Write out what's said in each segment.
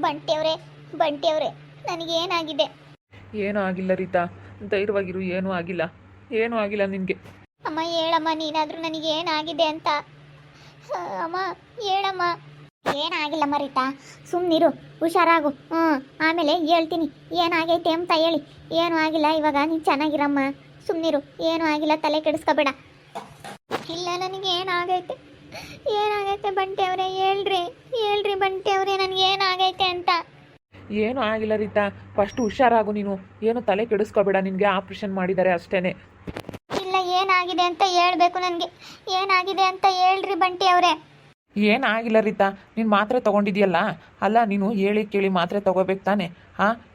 ಬಂಟಿಯವ್ರೆ ಬಂಟಿಯವ್ರೆ ನನಗೇನಾಗಿದೆ? ಏನೂ ಆಗಿಲ್ಲ ರೀತಾ, ಧೈರ್ಯವಾಗಿರು. ಏನೂ ಆಗಿಲ್ಲ, ಏನೂ ಆಗಿಲ್ಲ ನಿನಗೆ. ಅಮ್ಮ ಹೇಳಮ್ಮ, ನೀನಾದರೂ ನನಗೇನಾಗಿದೆ ಅಂತ. ಅಮ್ಮ ಹೇಳಮ್ಮ. ಏನಾಗಿಲ್ಲಮ್ಮ ರೀತಾ, ಸುಮ್ಮನಿರು, ಹುಷಾರಾಗು. ಆಮೇಲೆ ಹೇಳ್ತೀನಿ ಏನಾಗೈತೆ ಅಂತ ಹೇಳಿ. ಏನೂ ಆಗಿಲ್ಲ, ಇವಾಗ ನೀನು ಚೆನ್ನಾಗಿರಮ್ಮ. ಸುಮ್ಮನಿರು, ಏನೂ ಆಗಿಲ್ಲ, ತಲೆ ಕೆಡಿಸ್ಕೋಬೇಡ. ಇಲ್ಲ, ನನಗೆ ಏನಾಗೈತೆ, ಏನಾಗೈತೆ ಬಂಟಿಯವ್ರೆ? ಹೇಳ್ರಿ ಹೇಳ್ರಿ ಬಂಟಿಯವ್ರೆ, ನನಗೇನಾಗೈತೆ ಅಂತ. ಏನೂ ಆಗಿಲ್ಲ ರೀತಾ, ಫಸ್ಟ್ ಹುಷಾರಾಗು ನೀನು. ಏನು ತಲೆ ಕೆಡಿಸ್ಕೋಬೇಡ, ನಿನಗೆ ಆಪ್ರೇಷನ್ ಮಾಡಿದ್ದಾರೆ ಅಷ್ಟೇ. ಇಲ್ಲ, ಏನಾಗಿದೆ ಅಂತ ಹೇಳ್ಬೇಕು ನನಗೆ. ಏನಾಗಿದೆ ಅಂತ ಹೇಳ್ರಿ ಬಂಟಿಯವ್ರೆ. ಏನಾಗಿಲ್ಲ ರೀತಾ, ನೀನು ಮಾತ್ರೆ ತೊಗೊಂಡಿದ್ಯಲ್ಲ, ಅಲ್ಲ ನೀನು ಹೇಳಿ ಕೇಳಿ ಮಾತ್ರೆ ತೊಗೋಬೇಕು ತಾನೆ.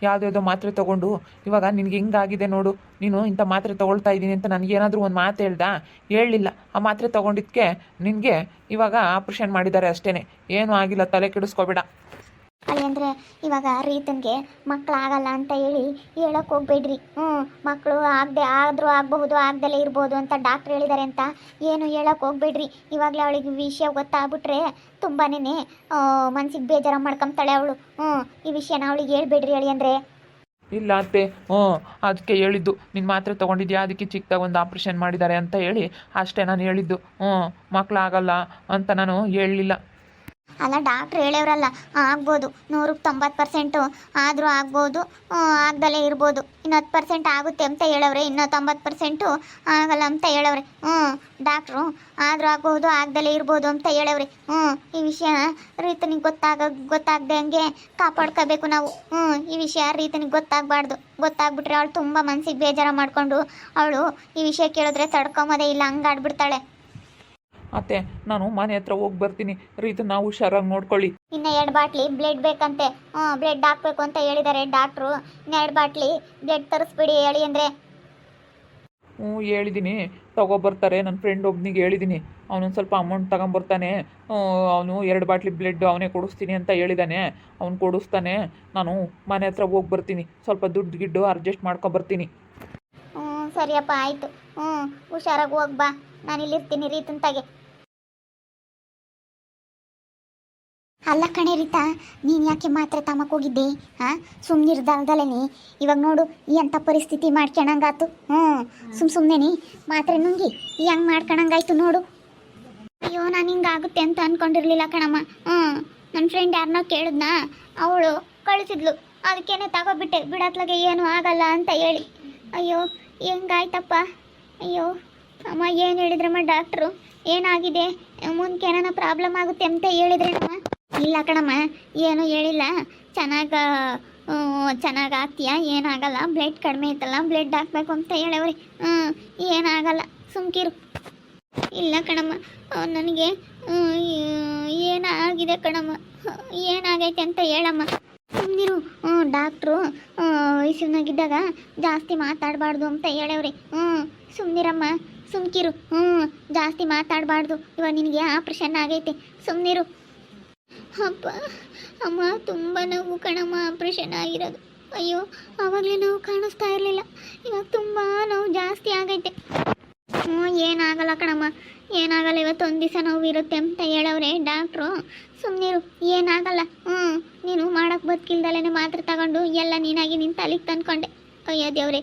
ಯಾವುದ್ಯಾವುದೋ ಮಾತ್ರೆ ತೊಗೊಂಡು ಇವಾಗ ನಿನಗೆ ಹಿಂಗಾಗಿದೆ ನೋಡು. ನೀನು ಇಂಥ ಮಾತ್ರೆ ತೊಗೊಳ್ತಾ ಇದ್ದೀನಿ ಅಂತ ನನಗೇನಾದರೂ ಒಂದು ಮಾತು ಹೇಳಲಿಲ್ಲ. ಆ ಮಾತ್ರೆ ತೊಗೊಂಡಿದ್ದಕ್ಕೆ ನಿನಗೆ ಇವಾಗ ಆಪ್ರೇಷನ್ ಮಾಡಿದ್ದಾರೆ ಅಷ್ಟೇ. ಏನೂ ಆಗಿಲ್ಲ, ತಲೆ ಕೆಡಿಸ್ಕೋಬೇಡ. ಅಲ್ಲಿ ಅಂದರೆ ಇವಾಗ ರೀತನ್ಗೆ ಮಕ್ಕಳಾಗಲ್ಲ ಅಂತ ಹೇಳಿ ಹೇಳೋಕೆ ಹೋಗ್ಬೇಡ್ರಿ. ಮಕ್ಕಳು ಆದರೂ ಆಗಬಹುದು, ಆಗದಲ್ಲೇ ಇರ್ಬೋದು ಅಂತ ಡಾಕ್ಟ್ರ್ ಹೇಳಿದ್ದಾರೆ ಅಂತ ಏನು ಹೇಳೋಕೆ ಹೋಗ್ಬೇಡ್ರಿ. ಇವಾಗಲೇ ಅವಳಿಗೆ ವಿಷಯ ಗೊತ್ತಾಗ್ಬಿಟ್ರೆ ತುಂಬಾ ಮನ್ಸಿಗೆ ಬೇಜಾರ ಮಾಡ್ಕೊಂತಾಳೆ ಅವಳು. ಈ ವಿಷಯನ ಅವಳಿಗೆ ಹೇಳ್ಬೇಡ್ರಿ ಹೇಳಿ ಅಂದರೆ. ಇಲ್ಲ ಅತ್ತೆ, ಅದಕ್ಕೆ ಹೇಳಿದ್ದು, ನಿನ್ನ ಮಾತ್ರೆ ತೊಗೊಂಡಿದ್ಯಾ, ಅದಕ್ಕೆ ಚಿಕ್ಕದಾಗ ಒಂದು ಆಪ್ರೇಷನ್ ಮಾಡಿದ್ದಾರೆ ಅಂತ ಹೇಳಿ ಅಷ್ಟೇ ನಾನು ಹೇಳಿದ್ದು. ಮಕ್ಕಳಾಗಲ್ಲ ಅಂತ ನಾನು ಹೇಳಲಿಲ್ಲ. ಅಲ್ಲ, ಡಾಕ್ಟ್ರ್ ಹೇಳೋರಲ್ಲ, ಆಗ್ಬೋದು 100% ಆದರೂ ಆಗ್ಬೋದು, ಆಗ್ದಲೇ ಇರ್ಬೋದು. ಇನ್ನು 10% ಆಗುತ್ತೆ ಅಂತ ಹೇಳವ್ರೆ, ಇನ್ನು 90% ಆಗಲ್ಲ ಅಂತ ಹೇಳವ್ರೆ. ಡಾಕ್ಟ್ರು ಆದರೂ ಆಗ್ಬೋದು, ಆಗ್ದಲೇ ಇರ್ಬೋದು ಅಂತ ಹೇಳವ್ರೆ. ಈ ವಿಷಯ ರೀತನಿಗೆ ಗೊತ್ತಾಗದೆ ಹಂಗೆ ಕಾಪಾಡ್ಕೋಬೇಕು ನಾವು. ಈ ವಿಷಯ ರೀತನಿಗೆ ಗೊತ್ತಾಗಬಾರ್ದು. ಗೊತ್ತಾಗ್ಬಿಟ್ರೆ ಅವಳು ತುಂಬ ಮನಸ್ಸಿಗೆ ಬೇಜಾರ ಮಾಡಿಕೊಂಡು ಅವಳು ಈ ವಿಷಯ ಕೇಳಿದ್ರೆ ತಡ್ಕೊಂಬೋದೇ ಇಲ್ಲ, ಹಂಗಾಡ್ಬಿಡ್ತಾಳೆ. ಅತ್ತೆ, ನಾನು ಮನೆ ಹತ್ರ ಹೋಗಿ ಬರ್ತೀನಿ. ರೀತಿ ನಾವು ಹುಷಾರಾಗಿ ನೋಡ್ಕೊಳ್ಳಿ. ಇನ್ನು 2 ಬಾಟ್ಲಿ ಬ್ಲಡ್ ಬೇಕಂತೆ. ಬ್ಲಡ್ ಹಾಕ್ಬೇಕು ಅಂತ ಹೇಳಿದ್ದಾರೆ ಡಾಕ್ಟ್ರು. ಇನ್ನು 2 ಬಾಟ್ಲಿ ಬ್ಲಡ್ ತರಿಸ್ಬಿಡಿ ಹೇಳಿ ಅಂದರೆ. ಹೇಳಿದ್ದೀನಿ, ತಗೊಬರ್ತಾರೆ. ನನ್ನ ಫ್ರೆಂಡ್ ಒಬ್ನಿಗೆ ಹೇಳಿದ್ದೀನಿ, ಅವನೊಂದು ಸ್ವಲ್ಪ ಅಮೌಂಟ್ ತಗೊಂಬರ್ತಾನೆ. ಅವನು 2 ಬಾಟ್ಲಿ ಬ್ಲಡ್ ಅವನೇ ಕೊಡಿಸ್ತೀನಿ ಅಂತ ಹೇಳಿದ್ದಾನೆ. ಅವ್ನು ಕೊಡಿಸ್ತಾನೆ. ನಾನು ಮನೆ ಹತ್ರ ಹೋಗಿ ಬರ್ತೀನಿ. ಸ್ವಲ್ಪ ದುಡ್ಡು ಗಿಡ್ಡು ಅಡ್ಜಸ್ಟ್ ಮಾಡ್ಕೊಬರ್ತೀನಿ. ಸರಿಯಪ್ಪ, ಆಯಿತು. ಹುಷಾರಾಗಿ ಹೋಗಿ ಬಾ, ನಾನು ಇಲ್ಲಿರ್ತೀನಿ ರೀತಂತಾಗೆ. ಅಲ್ಲ ಕಣೆ ರೀತಾ, ನೀನು ಯಾಕೆ ಮಾತ್ರೆ ತಮಕ್ಕೆ ಹೋಗಿದ್ದೆ? ಸುಮ್ಮನಿರ್ದಲ್ದಲೇ ಇವಾಗ ನೋಡು ಎಂಥ ಪರಿಸ್ಥಿತಿ ಮಾಡ್ಕೊಳಂಗಾತು. ಸುಮ್ಮನೆ ಮಾತ್ರೆ ನುಂಗಿ ಹೆಂಗೆ ಮಾಡ್ಕೊಳಂಗಾಯ್ತು ನೋಡು. ಅಯ್ಯೋ, ನಾನು ಹಿಂಗಾಗುತ್ತೆ ಅಂತ ಅಂದ್ಕೊಂಡಿರಲಿಲ್ಲ ಕಣಮ್ಮ. ನನ್ನ ಫ್ರೆಂಡ್ ಯಾರನ್ನೋ ಕೇಳಿದ್ನ, ಅವಳು ಕಳಿಸಿದ್ಲು. ಅದಕ್ಕೇನೆ ತಗೋಬಿಟ್ಟೆ, ಬಿಡತ್ಲಾಗೆ ಏನೂ ಆಗಲ್ಲ ಅಂತ ಹೇಳಿ. ಅಯ್ಯೋ, ಹೆಂಗಾಯ್ತಪ್ಪ. ಅಯ್ಯೋ ಅಮ್ಮ, ಏನು ಹೇಳಿದ್ರಮ್ಮ ಡಾಕ್ಟ್ರು? ಏನಾಗಿದೆ, ಮುಂದಕ್ಕೆ ಏನಾನ ಪ್ರಾಬ್ಲಮ್ ಆಗುತ್ತೆ ಅಂತ ಹೇಳಿದ್ರೇನಮ್ಮ? ಇಲ್ಲ ಕಣಮ್ಮ, ಏನೂ ಹೇಳಿಲ್ಲ. ಚೆನ್ನಾಗಿ ಆಗ್ತೀಯಾ, ಏನಾಗಲ್ಲ. ಬ್ಲಡ್ ಕಡಿಮೆ ಐತಲ್ಲ, ಬ್ಲಡ್ ಹಾಕ್ಬೇಕು ಅಂತ ಹೇಳವ್ರಿ. ಏನಾಗಲ್ಲ, ಸುಮ್ಕಿರು. ಇಲ್ಲ ಕಣಮ್ಮ, ನನಗೆ ಏನಾಗಿದೆ ಕಣಮ್ಮ, ಏನಾಗೈತೆ ಅಂತ ಹೇಳಮ್ಮ. ಸುಮ್ಮನಿರು. ಡಾಕ್ಟ್ರು ವಯಸ್ಸಿನಾಗಿದ್ದಾಗ ಜಾಸ್ತಿ ಮಾತಾಡಬಾರ್ದು ಅಂತ ಹೇಳವ್ರಿ. ಸುಮ್ಮನಿರಮ್ಮ, ಸುಮ್ಕಿರು. ಜಾಸ್ತಿ ಮಾತಾಡಬಾರ್ದು. ಇವಾಗ ನಿನಗೆ ಆಪ್ರೇಷನ್ ಆಗೈತೆ, ಸುಮ್ಮನಿರು. ಅಪ್ಪ ಅಮ್ಮ, ತುಂಬ ನೋವು ಕಣಮ್ಮ ಆಪ್ರೇಷನ್ ಆಗಿರೋದು. ಅಯ್ಯೋ, ಆವಾಗಲೇ ನೋವು ಕಾಣಿಸ್ತಾ ಇರಲಿಲ್ಲ, ಇವಾಗ ತುಂಬ ನೋವು ಜಾಸ್ತಿ ಆಗೈತೆ. ಏನಾಗಲ್ಲ ಕಣಮ್ಮ, ಏನಾಗಲ್ಲ. ಇವತ್ತೊಂದು ದಿವಸ ನೋವು ಇರುತ್ತೆ ಅಂತ ಹೇಳವ್ರೆ ಡಾಕ್ಟ್ರು. ಸುಮ್ಮನಿರು, ಏನಾಗಲ್ಲ. ನೀನು ಮಾಡೋಕ್ಕೆ ಬದುಕಿಲ್ದಲೇ ಮಾತ್ರೆ ತಗೊಂಡು ಎಲ್ಲ ನೀನಾಗಿ ನಿನ್ನ ತಲೆಗೆ ತಂದ್ಕೊಂಡೆ. ಅಯ್ಯೋ ದೇವ್ರೆ,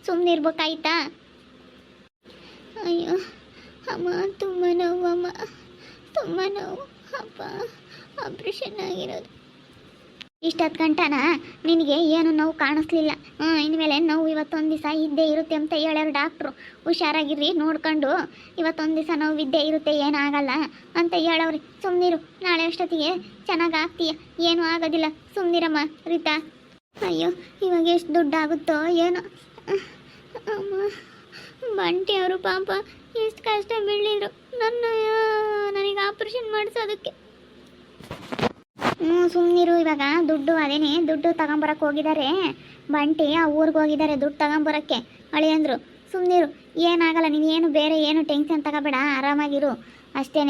ಸುಮ್ಮನಿರ್ಬೇಕಾಯ್ತಾ? ಅಯ್ಯೋ ಅಮ್ಮ, ತುಂಬ ನೋವು ಅಮ್ಮ, ತುಂಬ ನೋವು. ಅಪ್ಪ, ಆಪ್ರೇಷನ್ ಆಗಿರೋದು. ಇಷ್ಟೊತ್ತು ಗಂಟನ ನಿನಗೆ ಏನು ನೋವು ಕಾಣಿಸ್ಲಿಲ್ಲ. ಇನ್ಮೇಲೆ ನೋವು ಇವತ್ತೊಂದು ದಿವಸ ಇದ್ದೇ ಇರುತ್ತೆ ಅಂತ ಹೇಳೋರು ಡಾಕ್ಟ್ರು. ಹುಷಾರಾಗಿರ್ರಿ, ನೋಡ್ಕೊಂಡು ಇವತ್ತೊಂದು ದಿವಸ ನೋವು ಇದ್ದೇ ಇರುತ್ತೆ, ಏನಾಗಲ್ಲ ಅಂತ ಹೇಳವ್ರಿ. ಸುಮ್ಮನಿರು, ನಾಳೆ ಅಷ್ಟೊತ್ತಿಗೆ ಚೆನ್ನಾಗಿ ಆಗ್ತೀಯ, ಏನೂ ಆಗೋದಿಲ್ಲ. ಸುಮ್ಮನಿರಮ್ಮ ರೀತಾ. ಅಯ್ಯೋ, ಇವಾಗ ಎಷ್ಟು ದುಡ್ಡು ಆಗುತ್ತೋ ಏನೋ. ಅಮ್ಮ, ಬಂಟಿಯವರು ಪಾಪ ಎಷ್ಟು ಕಷ್ಟ ಬೀಳಿದ್ರು ನನಗೆ ಆಪ್ರೇಷನ್ ಮಾಡಿಸೋದಕ್ಕೆ. ಸುಮ್ಮನಿರು. ಇವಾಗ ದುಡ್ಡು ಅದೇನೆ, ದುಡ್ಡು ತಗೊಂಬರಕ್ಕೆ ಹೋಗಿದ್ದಾರೆ ಬಂಟಿ. ಆ ಊರಿಗೆ ಹೋಗಿದ್ದಾರೆ ದುಡ್ಡು ತಗೊಂಬರಕ್ಕೆ ಅಳಿಯಂದ್ರು. ಸುಮ್ಮನಿರು, ಏನಾಗಲ್ಲ. ನೀನೇನು ಬೇರೆ ಏನು ಟೆನ್ಷನ್ ತಗೋಬೇಡ, ಆರಾಮಾಗಿರು ಅಷ್ಟೇ.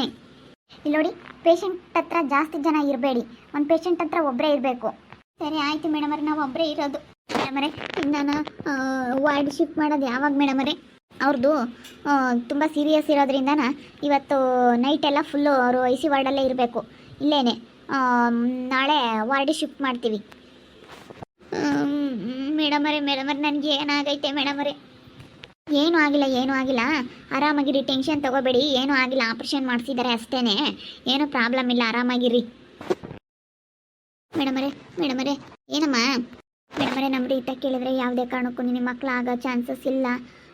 ಇಲ್ಲಿ ನೋಡಿ, ಪೇಷಂಟ್ ಹತ್ರ ಜಾಸ್ತಿ ಜನ ಇರಬೇಡಿ, ಒಂದು ಪೇಷಂಟ್ ಹತ್ರ ಒಬ್ಬರೇ ಇರಬೇಕು. ಸರಿ ಆಯಿತು ಮೇಡಮರೇ, ನಾವು ಒಬ್ಬರೇ ಇರೋದು. ಮೇಡಮರೇ, ನಾನು ವಾರ್ಡ್ ಶಿಫ್ಟ್ ಮಾಡೋದು ಯಾವಾಗ ಮೇಡಮರೇ? ಅವ್ರದ್ದು ತುಂಬ ಸೀರಿಯಸ್ ಇರೋದ್ರಿಂದ ಇವತ್ತು ನೈಟೆಲ್ಲ ಫುಲ್ಲು ಅವರು ಐ ಸಿ ವಾರ್ಡಲ್ಲೇ ಇರಬೇಕು. ಇಲ್ಲೇನೆ ನಾಳೆ ವಾರ್ಡಿಗೆ ಶಿಫ್ಟ್ ಮಾಡ್ತೀವಿ. ಮೇಡಮರೇ ನನಗೆ ಏನಾಗೈತೆ ಮೇಡಮರೇ? ಏನೂ ಆಗಿಲ್ಲ ಆರಾಮಾಗಿರಿ, ಟೆನ್ಷನ್ ತಗೋಬೇಡಿ, ಏನೂ ಆಗಿಲ್ಲ, ಆಪ್ರೇಷನ್ ಮಾಡಿಸಿದ್ದಾರೆ ಅಷ್ಟೇ, ಏನೂ ಪ್ರಾಬ್ಲಮ್ ಇಲ್ಲ, ಆರಾಮಾಗಿರಿ. ಮೇಡಮರೇ ಏನಮ್ಮ? ಮೇಡಮರೇ ನಮ್ಮ ರೀತ ಕೇಳಿದ್ರೆ ಯಾವುದೇ ಕಾರಣಕ್ಕೂ ನಿನ್ನ ಮಕ್ಕಳು ಆಗೋ ಚಾನ್ಸಸ್ ಇಲ್ಲ,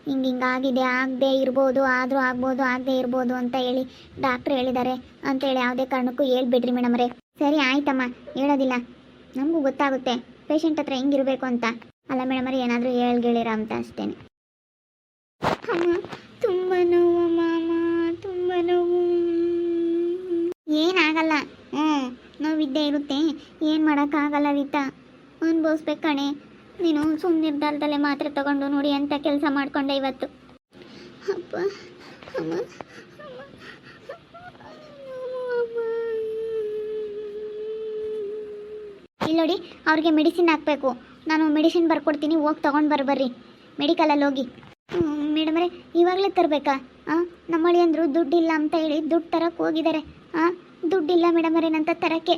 ಹಿಂಗಾಗಿದೆ, ಆಗದೆ ಇರ್ಬೋದು, ಆದರೂ ಆಗ್ಬೋದು, ಆಗದೆ ಇರ್ಬೋದು ಅಂತ ಹೇಳಿ ಡಾಕ್ಟ್ರು ಹೇಳಿದ್ದಾರೆ ಅಂತೇಳಿ ಯಾವುದೇ ಕಾರಣಕ್ಕೂ ಹೇಳ್ಬಿಡ್ರಿ ಮೇಡಮರೇ. ಸರಿ ಆಯ್ತಮ್ಮ, ಹೇಳೋದಿಲ್ಲ, ನಮಗೂ ಗೊತ್ತಾಗುತ್ತೆ ಪೇಷಂಟ್ ಹತ್ರ ಹೆಂಗಿರಬೇಕು ಅಂತ. ಅಲ್ಲ ಮೇಡಮರೇ, ಏನಾದರೂ ಹೇಳ್ಗಳಿರ ಅಂತ ಅಷ್ಟೇ. ಅಮ್ಮ ತುಂಬ ನೋವು ಮಾಮ, ತುಂಬ ನೋವು. ಏನಾಗಲ್ಲ, ನೋವಿದ್ದೇ ಇರುತ್ತೆ, ಏನು ಮಾಡೋಕ್ಕಾಗಲ್ಲ ರೀತಾ, ಅನುಭವಿಸ್ಬೇಕು ಕಣೆ. ನೀನು ಸುಮ್ಮನೆ ನಿರ್ಧಾರದಲ್ಲೇ ಮಾತ್ರೆ ತಗೊಂಡು ನೋಡಿ ಅಂತ ಕೆಲಸ ಮಾಡಿಕೊಂಡೆ ಇವತ್ತು. ಅಪ್ಪ ಅಮ್ಮ ಇಲ್ಲಿ ನೋಡಿ, ಅವ್ರಿಗೆ ಮೆಡಿಸಿನ್ ಹಾಕಬೇಕು, ನಾನು ಮೆಡಿಸಿನ್ ಬರ್ಕೊಡ್ತೀನಿ, ಹೋಗಿ ತೊಗೊಂಡು ಬರ್ರಿ ಮೆಡಿಕಲಲ್ಲಿ ಹೋಗಿ. ಮೇಡಮರೇ ಇವಾಗಲೇ ತರಬೇಕಾ? ನಮ್ಮಳಿ ಅಂದರು ದುಡ್ಡಿಲ್ಲ ಅಂತ ಹೇಳಿ ದುಡ್ಡು ತರಕ್ಕೆ ಹೋಗಿದ್ದಾರೆ. ದುಡ್ಡಿಲ್ಲ ಮೇಡಮರೇನಂತ ತರಕ್ಕೆ,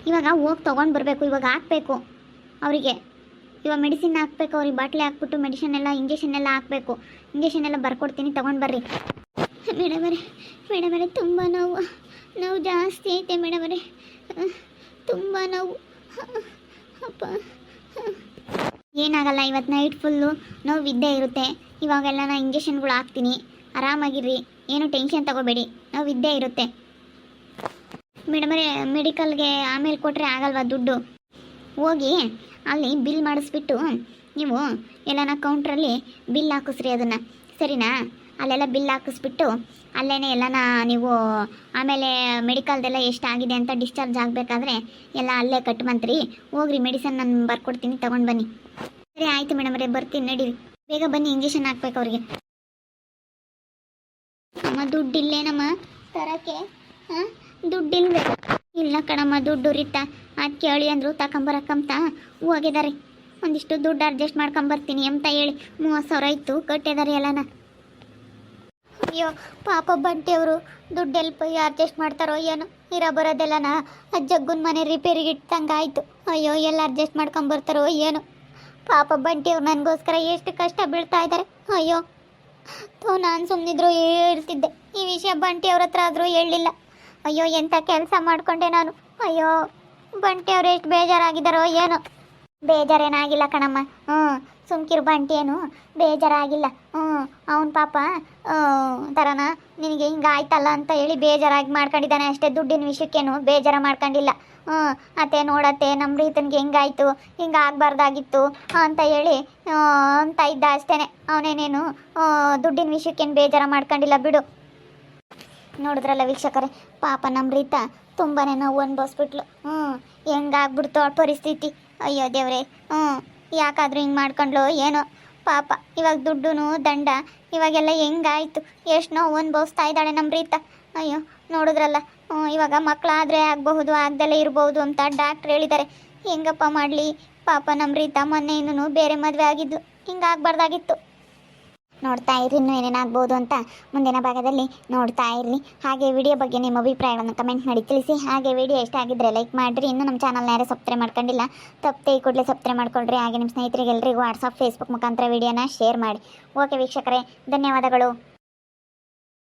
ಇವಾಗ ಹೋಗಿ ತೊಗೊಂಡು ಬರಬೇಕು, ಇವಾಗ ಹಾಕಬೇಕು ಅವರಿಗೆ, ಇವಾಗ ಮೆಡಿಸಿನ್ ಹಾಕಬೇಕು ಅವ್ರಿಗೆ, ಬಾಟ್ಲಿ ಹಾಕ್ಬಿಟ್ಟು ಮೆಡಿಸಿನ್ ಎಲ್ಲ ಇಂಜೆಕ್ಷನ್ ಎಲ್ಲ ಹಾಕಬೇಕು, ಇಂಜೆಕ್ಷನ್ ಎಲ್ಲ ಬರ್ಕೊಡ್ತೀನಿ, ತೊಗೊಂಡು ಬರ್ರಿ. ಮೇಡಮರೇ ತುಂಬ ನೋವು ಜಾಸ್ತಿ ಐತೆ ಮೇಡಮರೇ, ತುಂಬ ನೋವು. ಅಪ್ಪ ಏನಾಗಲ್ಲ, ಇವತ್ತು ನೈಟ್ ಫುಲ್ಲು ನೋವು ಇದ್ದೇ ಇರುತ್ತೆ, ಇವಾಗೆಲ್ಲ ನಾನು ಇಂಜೆಕ್ಷನ್ಗಳು ಹಾಕ್ತೀನಿ, ಆರಾಮಾಗಿರ್ರಿ, ಏನು ಟೆನ್ಷನ್ ತಗೋಬೇಡಿ, ನೋವು ಇದ್ದೇ ಇರುತ್ತೆ. ಮೇಡಮರೇ ಮೆಡಿಕಲ್ಗೆ ಆಮೇಲೆ ಕೊಟ್ಟರೆ ಆಗಲ್ವಾ ದುಡ್ಡು? ಹೋಗಿ ಅಲ್ಲಿ ಬಿಲ್ ಮಾಡಿಸ್ಬಿಟ್ಟು ನೀವು ಎಲ್ಲನ ಕೌಂಟ್ರಲ್ಲಿ ಬಿಲ್ ಹಾಕಿಸ್ರಿ ಅದನ್ನು, ಸರಿನಾ? ಅಲ್ಲೆಲ್ಲ ಬಿಲ್ ಹಾಕಿಸ್ಬಿಟ್ಟು ಅಲ್ಲೇ ಎಲ್ಲನ ನೀವು ಆಮೇಲೆ ಮೆಡಿಕಲ್ದೆಲ್ಲ ಎಷ್ಟಾಗಿದೆ ಅಂತ ಡಿಸ್ಚಾರ್ಜ್ ಆಗಬೇಕಾದ್ರೆ ಎಲ್ಲ ಅಲ್ಲೇ ಕಟ್ಬಂತ್ರಿ. ಹೋಗ್ರಿ, ಮೆಡಿಸನ್ ನಾನು ಬರ್ಕೊಡ್ತೀನಿ, ತೊಗೊಂಡು ಬನ್ನಿ. ಸರಿ ಆಯಿತು ಮೇಡಮರೇ, ಬರ್ತೀನಿ, ನಡೀರಿ, ಬೇಗ ಬನ್ನಿ, ಇಂಜೆಕ್ಷನ್ ಹಾಕ್ಬೇಕು ಅವ್ರಿಗೆ. ಅಮ್ಮ ದುಡ್ಡಿಲ್ಲೇನಮ್ಮ ತರಕ್ಕೆ? ದುಡ್ಡಿಲ್ವೇ? ಇಲ್ಲ ಕಣಮ್ಮ, ದುಡ್ಡು ರೀತಾ, ಅದು ಕೇಳಿ ಅಂದರು ತಗೊಂಬರಕ್ಕಂತ ಹೋಗಿದ್ದಾರೆ, ಒಂದಿಷ್ಟು ದುಡ್ಡು ಅಡ್ಜಸ್ಟ್ ಮಾಡ್ಕೊಂಬರ್ತೀನಿ ಅಂತ ಹೇಳಿ 30,000 ಇತ್ತು, ಕಟ್ಟಿದ್ದಾರೆ ಎಲ್ಲನ. ಅಯ್ಯೋ ಪಾಪ ಬಂಟಿಯವರು ದುಡ್ಡು ಎಲ್ಲಿ ಅಡ್ಜಸ್ಟ್ ಮಾಡ್ತಾರೋ ಏನೋ, ಇರೋ ಬರೋದೆಲ್ಲನ ಅಜ್ಜಗ್ಗನ ಮನೆ ರಿಪೇರಿಗೆ ಇಟ್ಟಂಗಾಯ್ತು. ಅಯ್ಯೋ ಎಲ್ಲ ಅಡ್ಜಸ್ಟ್ ಮಾಡ್ಕೊಂಬರ್ತಾರೋ ಏನೋ, ಪಾಪ ಬಂಟಿಯವ್ರು ನನಗೋಸ್ಕರ ಎಷ್ಟು ಕಷ್ಟ ಬೀಳ್ತಾ ಇದ್ದಾರೆ. ಅಯ್ಯೋ ನಾನು ಸುಮ್ಮನಿದ್ರು ಹೇಳ್ತಿದ್ದೆ, ಈ ವಿಷಯ ಬಂಟಿಯವ್ರ ಹತ್ರ ಆದರೂ ಹೇಳಲಿಲ್ಲ. ಅಯ್ಯೋ ಎಂಥ ಕೆಲಸ ಮಾಡಿಕೊಂಡೆ ನಾನು. ಅಯ್ಯೋ ಬಂಟಿಯವ್ರು ಎಷ್ಟು ಬೇಜಾರಾಗಿದ್ದಾರೋ ಏನೋ. ಬೇಜಾರೇನಾಗಿಲ್ಲ ಕಣಮ್ಮ, ಸುಮ್ಕಿರು ಬಂಟಿ ಏನು ಬೇಜಾರಾಗಿಲ್ಲ. ಅವನ ಪಾಪ ಥರನ ನಿನಗೆ ಹಿಂಗಾಯ್ತಲ್ಲ ಅಂತ ಹೇಳಿ ಬೇಜಾರಾಗಿ ಮಾಡ್ಕೊಂಡಿದ್ದಾನೆ ಅಷ್ಟೇ, ದುಡ್ಡಿನ ವಿಷಯಕ್ಕೇನು ಬೇಜಾರ ಮಾಡ್ಕೊಂಡಿಲ್ಲ. ಅತ್ತೆ ನೋಡತ್ತೆ ನಮ್ಮ ರೀತನಿಗೆ ಹೆಂಗಾಯ್ತು, ಹಿಂಗೆ ಆಗಬಾರ್ದಾಗಿತ್ತು ಅಂತ ಹೇಳಿ ಅಂತ ಇದ್ದ ಅಷ್ಟೇ, ಅವನೇನೇನು ದುಡ್ಡಿನ ವಿಷಯಕ್ಕೇನು ಬೇಜಾರ ಮಾಡ್ಕೊಂಡಿಲ್ಲ ಬಿಡು. ನೋಡಿದ್ರಲ್ಲ ವೀಕ್ಷಕರೇ, ಪಾಪ ನಮ್ಮ ರೀತ ತುಂಬಾ ನೋವು ಅನ್ಭವಿಸ್ಬಿಟ್ಲು. ಹೆಂಗಾಗ್ಬಿಡ್ತು ಆ ಪರಿಸ್ಥಿತಿ. ಅಯ್ಯೋ ದೇವ್ರೆ, ಯಾಕಾದ್ರೂ ಹಿಂಗೆ ಮಾಡ್ಕೊಂಡ್ಲು ಏನೋ ಪಾಪ. ಇವಾಗ ದುಡ್ಡು ದಂಡ ಇವಾಗೆಲ್ಲ ಹೆಂಗಾಯ್ತು, ಎಷ್ಟು ನೋವು ಅನ್ಭವಿಸ್ತಾ ಇದ್ದಾಳೆ ನಮ್ಮ ರೀತ. ಅಯ್ಯೋ ನೋಡಿದ್ರಲ್ಲ, ಇವಾಗ ಮಕ್ಕಳಾದರೆ ಆಗಬಹುದು, ಆಗದಲ್ಲೇ ಇರ್ಬೋದು ಅಂತ ಡಾಕ್ಟ್ರ್ ಹೇಳಿದ್ದಾರೆ. ಹೆಂಗಪ್ಪ ಮಾಡಲಿ ಪಾಪ ನಮ್ಮ ರೀತ. ಮೊನ್ನೆ ಇನ್ನೂ ಬೇರೆ ಮದುವೆ ಆಗಿದ್ಲು, ಹಿಂಗಾಗಬಾರ್ದಾಗಿತ್ತು. ನೋಡ್ತಾ ಇರಿ, ಇನ್ನೂ ಏನೇನಾಗ್ಬೋದು ಅಂತ ಮುಂದಿನ ಭಾಗದಲ್ಲಿ ನೋಡ್ತಾ ಇರಲಿ. ಹಾಗೆ ವಿಡಿಯೋ ಬಗ್ಗೆ ನಿಮ್ಮ ಅಭಿಪ್ರಾಯಗಳನ್ನು ಕಮೆಂಟ್ ಮಾಡಿ ತಿಳಿಸಿ. ಹಾಗೆ ವಿಡಿಯೋ ಇಷ್ಟ ಆಗಿದ್ದರೆ ಲೈಕ್ ಮಾಡಿರಿ. ಇನ್ನೂ ನಮ್ಮ ಚಾನಲ್ನ ಯಾರೇ ಸಬ್ಸ್ಕ್ರೈಬ್ ಮಾಡ್ಕೊಂಡಿಲ್ಲ, ತಪ್ಪದೆ ಈ ಕೂಡಲೇ ಸಬ್ಸ್ಕ್ರೈಬ್ ಮಾಡ್ಕೊಳ್ರಿ. ಹಾಗೆ ನಿಮ್ಮ ಸ್ನೇಹಿತರಿಗೆ ಎಲ್ಲರಿಗೂ ವಾಟ್ಸಪ್, ಫೇಸ್ಬುಕ್ ಮುಖಾಂತರ ವಿಡಿಯೋನ ಶೇರ್ ಮಾಡಿ. ಓಕೆ ವೀಕ್ಷಕರೇ, ಧನ್ಯವಾದಗಳು.